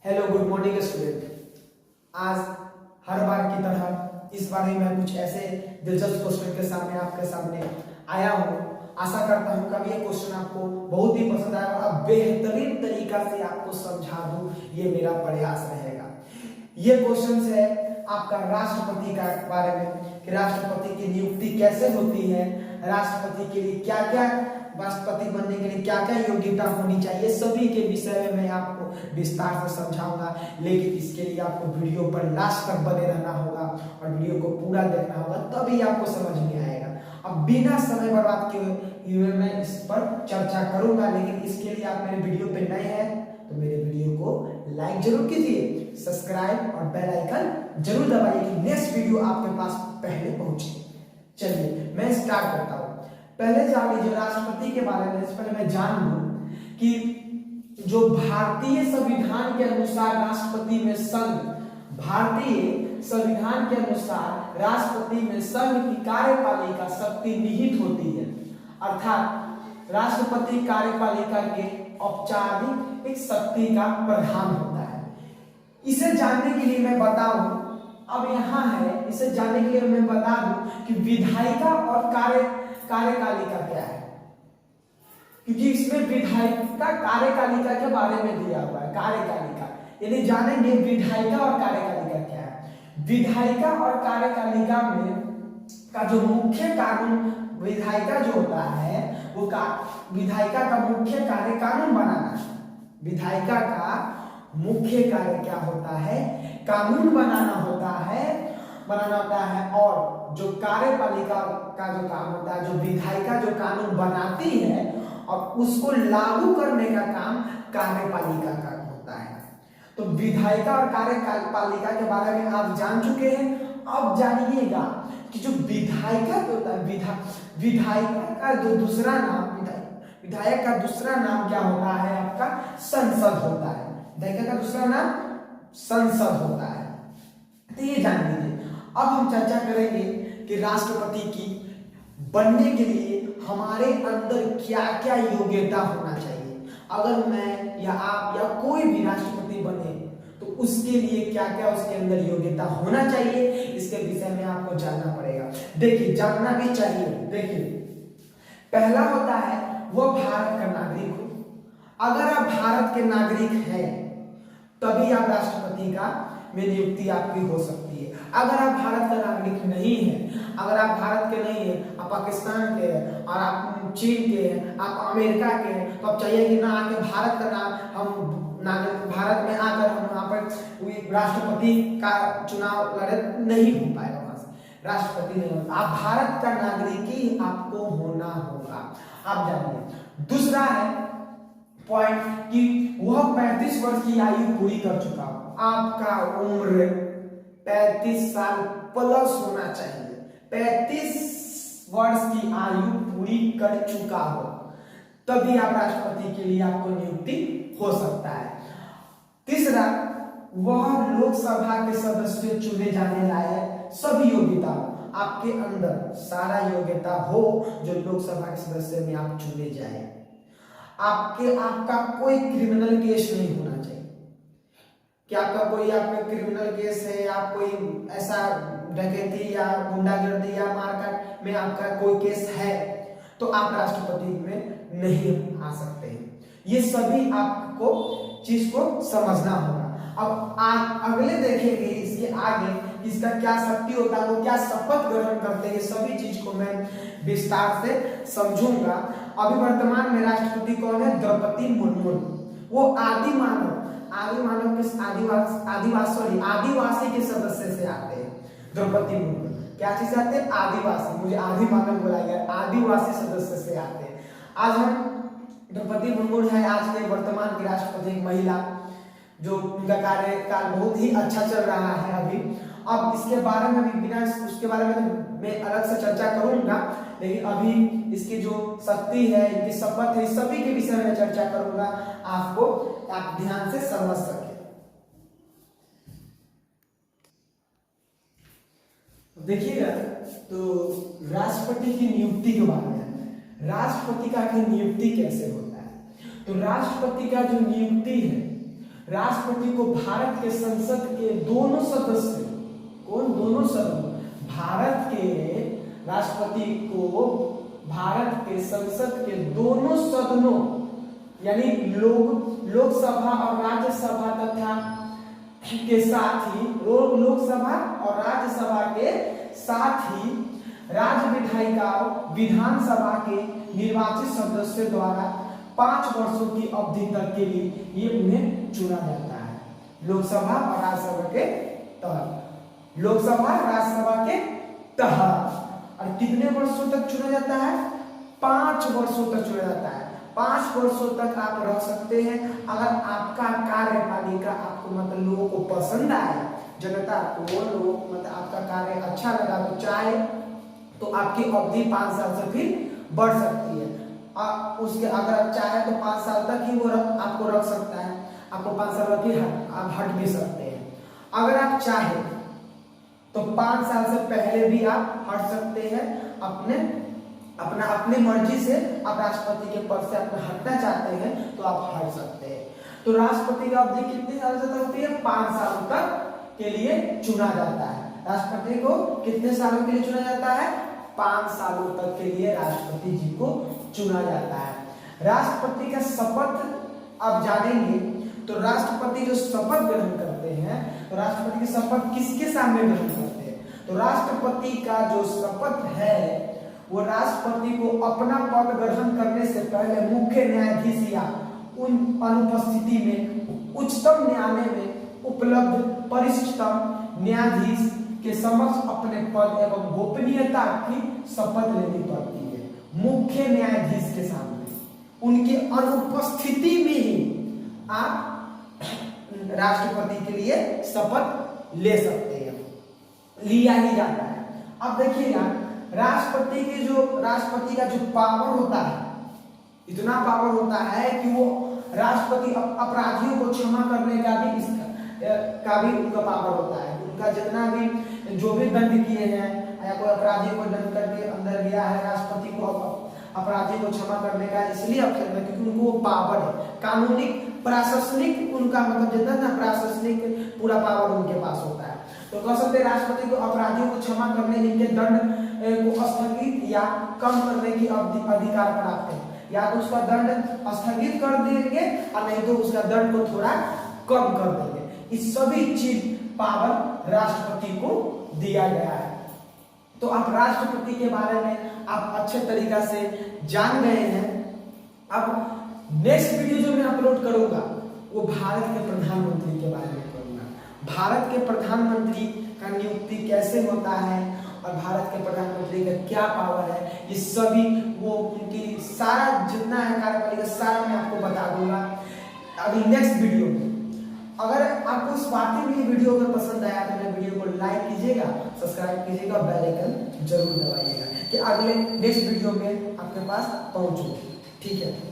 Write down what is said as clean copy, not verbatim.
Hello good morning student. आज हर बार की तरह इस बार ही मैं कुछ ऐसे दिलचस्प क्वेश्चन के सामने आपके सामने आया हूँ। आशा करता हूँ कि ये क्वेश्चन आपको बहुत ही पसंद आएगा और बेहतरीन तरीका से आपको समझा दूँ, ये मेरा प्रयास रहेगा। ये क्वेश्चन है आपका राष्ट्रपति का बारे में कि राष्ट्रपति की नियुक्ति कैसे होती है, राष्ट्रपति के लिए क्या क्या, राष्ट्रपति बनने के लिए क्या क्या योग्यता होनी चाहिए, सभी के विषय में मैं आपको विस्तार से समझाऊंगा। लेकिन इसके लिए आपको वीडियो पर लास्ट तक बने रहना होगा और वीडियो को पूरा देखना होगा, तभी आपको समझ में आएगा। अब बिना समय बर्बाद किए मैं इस पर चर्चा करूंगा, लेकिन इसके लिए आप मेरे वीडियो पे नए हैं तो मेरे वीडियो को लाइक जरूर कीजिए, सब्सक्राइब और बेल आइकन जरूर दबाइए कि नेक्स्ट वीडियो आपके पास पहले पहुंचे। चलिए मैं स्टार्ट करता हूं। पहले जान लीजिए राष्ट्रपति के बारे में, पहले मैं जान लूं कि जो भारतीय संविधान के अनुसार राष्ट्रपति में संघ, भारतीय संविधान के अनुसार राष्ट्रपति में संघ की कार्यपालिका शक्ति निहित होती है। अर्थात राष्ट्रपति कार्यपालिका के औपचारिक एक शक्ति का प्रधान होता है। इसे जानने के लिए मैं बताऊं, अब यहाँ है, इसे जानने के लिए मैं बता दूं कि विधायिका और कार्यकालिका क्या है, क्योंकि इसमें विधायिका कार्यकालिका के बारे में दिया हुआ है। कार्यकालिका यानी जानेंगे विधायिका और कार्यकालिका क्या है। विधायिका और कार्यकालिका में का जो मुख्य कानून, विधायिका जो होता है वो विधायिका का मुख्य कार्य कानून बनाना है। विधायिका का मुख्य कार्य क्या होता है? कानून बनाना होता है। और जो कार्यपालिका का जो काम होता है, जो विधायिका जो कानून बनाती है और उसको लागू करने का काम कार्यपालिका का होता है। तो विधायिका और कार्यपालिका के बारे में आप जान चुके हैं। अब जानिएगा कि जो विधायिका होता है, विधायिका का जो दूसरा नाम, विधायक का दूसरा नाम क्या होता है? आपका संसद होता है। विधायिका का दूसरा नाम संसद होता है। तो ये जान लीजिए। अब हम चर्चा करेंगे कि राष्ट्रपति की बनने के लिए हमारे अंदर क्या क्या योग्यता होना चाहिए। अगर मैं या आप या कोई भी राष्ट्रपति बने तो उसके लिए क्या क्या उसके अंदर योग्यता होना चाहिए, इसके विषय में आपको जानना पड़ेगा। देखिए, जानना भी चाहिए। देखिए, पहला होता है वह भारत का नागरिक हो। अगर आप भारत के नागरिक हैं तभी आप राष्ट्रपति का में नियुक्ति आपकी हो सकती है। अगर आप भारत का नागरिक नहीं हैं, अगर आप भारत के नहीं हैं, आप पाकिस्तान के हैं और आप चीन के हैं, आप अमेरिका के हैं, तो आप चाहिए कि ना आके भारत का नाम, हम नागरिक भारत में आकर हम वहाँ पर राष्ट्रपति का चुनाव लड़े, नहीं हो पाएगा। वहां से राष्ट्रपति नहीं होगा। आप भारत का नागरिक ही आपको होना होगा। आप जानिए। दूसरा है पॉइंट कि वह 35 वर्ष की आयु पूरी कर चुका हो। आपका उम्र 35 साल प्लस होना चाहिए। 35 वर्ष की आयु पूरी कर चुका हो तभी आप राष्ट्रपति के लिए आपको नियुक्ति हो सकता है। तीसरा, वह लोकसभा के सदस्य चुने जाने लायक सभी योग्यता आपके अंदर, सारा योग्यता हो जो लोकसभा के सदस्य में आप चुने जाए। आपका कोई क्रिमिनल केस नहीं होना चाहिए कि आपका क्रिमिनल केस है, आप कोई ऐसा डकैती या गुंडागर्दी या मारकाट में आपका कोई केस है तो आप राष्ट्रपति में नहीं आ सकते हैं। ये सभी आपको चीज को समझना होगा। अब अगले देखेंगे इसके आगे इसका क्या शक्ति होता है, वो क्या शपथ ग्रहण करते हैं, सभी चीज को मैं विस्तार से समझूंगा। अभी वर्तमान में राष्ट्रपति कौन है? द्रौपदी मुर्मू। वो आदिवासी के सदस्य से आते हैं। द्रौपदी मुर्मू क्या चीज आते हैं? आदिवासी, मुझे आदि मानव बुलाया गया, आदिवासी सदस्य से आते हैं। आज हम द्रौपदी मुर्मू है आज के वर्तमान की राष्ट्रपति, एक महिला जो उनका कार्यकाल बहुत ही अच्छा चल रहा है अभी। अब इसके बारे में भी बिना उसके बारे में मैं अलग से चर्चा करूंगा, लेकिन अभी इसकी जो शक्ति है, इनकी शपथ है, सभी के विषय में चर्चा करूंगा, आप ध्यान से समझ सके। देखिएगा तो राष्ट्रपति की नियुक्ति के बारे में, राष्ट्रपति का नियुक्ति कैसे होता है। तो राष्ट्रपति का जो नियुक्ति है, राष्ट्रपति को भारत के संसद के दोनों सदस्य, कौन, दोनों सदन, भारत के राष्ट्रपति को भारत के संसद के दोनों सदनों यानी लोकसभा और राज्यसभा तथा के साथ ही लोकसभा और राज्यसभा के साथ ही राज्य विधायिकाओं विधानसभा के निर्वाचित सदस्यों द्वारा 5 वर्षों की अवधि तक के लिए ये उन्हें चुना जाता है। लोकसभा और राज्यसभा के तहत, लोकसभा राज्यसभा के तहत। और कितने वर्षों तक चुना जाता है? 5 वर्षों तक चुना जाता है। 5 वर्षों तक आप रह सकते हैं अगर आपका कार्यपालिका आपको मतलब लोगों को पसंद आया, जनता को लोग मतलब आपका कार्य अच्छा लगा तो चाहे तो आपकी अवधि 5 साल से फिर बढ़ सकती है। उसके अगर आप चाहे तो 5 साल तक ही वो आपको रख सकता है, आपको 5 साल तक ही आप हट भी सकते हैं। अगर आप चाहे तो 5 साल से पहले भी आप हट सकते हैं, अपने मर्जी से आप राष्ट्रपति के पद से अपना हटना चाहते हैं तो आप हट सकते हैं। तो राष्ट्रपति का अवधि कितने साल तक होती है? 5 सालों तक के लिए चुना जाता है। राष्ट्रपति को कितने सालों के लिए चुना जाता है? 5 सालों तक के लिए राष्ट्रपति जी को चुना जाता है। राष्ट्रपति का शपथ आप जानेंगे तो राष्ट्रपति जो शपथ ग्रहण करते हैं तो राष्ट्रपति की शपथ किसके सामने ग्रहण करते हैं? तो राष्ट्रपति का जो शपथ है वो राष्ट्रपति को अपना पद ग्रहण करने से पहले मुख्य न्यायाधीश या उन अनुपस्थिति में उच्चतम न्यायालय में उपलब्ध वरिष्ठतम न्यायाधीश के समक्ष अपने पद एवं गोपनीयता की शपथ लेनी पड़ती है। मुख्य न्यायाधीश के सामने उनकी अनुपस्थिति में ही आप राष्ट्रपति के लिए शपथ ले सकते हैं, लिया ही जाता है। अब देखिएगा राष्ट्रपति का जो पावर होता है, इतना पावर होता है कि वो राष्ट्रपति अपराधियों को क्षमा करने का भी उनका पावर होता है। उनका जितना भी जो भी दंड किए हैं या कोई अपराधी को दंड करके अंदर गया है, राष्ट्रपति को अपराधी को क्षमा करने का इसलिए अवसर है क्योंकि उनको वो पावर है, कानूनी प्रशासनिक उनका मतलब जितना ना प्रशासनिक पूरा पावर उनके पास होता है। तो कह सकते हैं राष्ट्रपति को अपराधियों को क्षमा करने, इनके दंड को स्थगित या कम करने की अधिकार प्राप्त है। या तो उसका दंड स्थगित कर देंगे और नहीं तो उसका दंड को थोड़ा कम कर देंगे। इस सभी चीज पावर राष्ट्रपति को दिया गया है। तो आप राष्ट्रपति के बारे में आप अच्छे तरीका से जान गए हैं। अब नेक्स्ट वीडियो जो मैं अपलोड करूंगा वो भारत के प्रधानमंत्री के बारे में करूंगा। भारत के प्रधानमंत्री का नियुक्ति कैसे होता है और भारत के प्रधानमंत्री का क्या पावर है, ये सभी वो उनकी सारा जितना है कार्यपालिका सारा मैं आपको बता दूंगा अभी नेक्स्ट वीडियो में। अगर आपको इस वाकई में ये वीडियो अगर पसंद आया तो मेरे वीडियो को लाइक कीजिएगा, सब्सक्राइब कीजिएगा, बेल आइकन जरूर दबाइएगा कि अगले नेक्स्ट वीडियो में आपके पास पहुंचूं। ठीक है।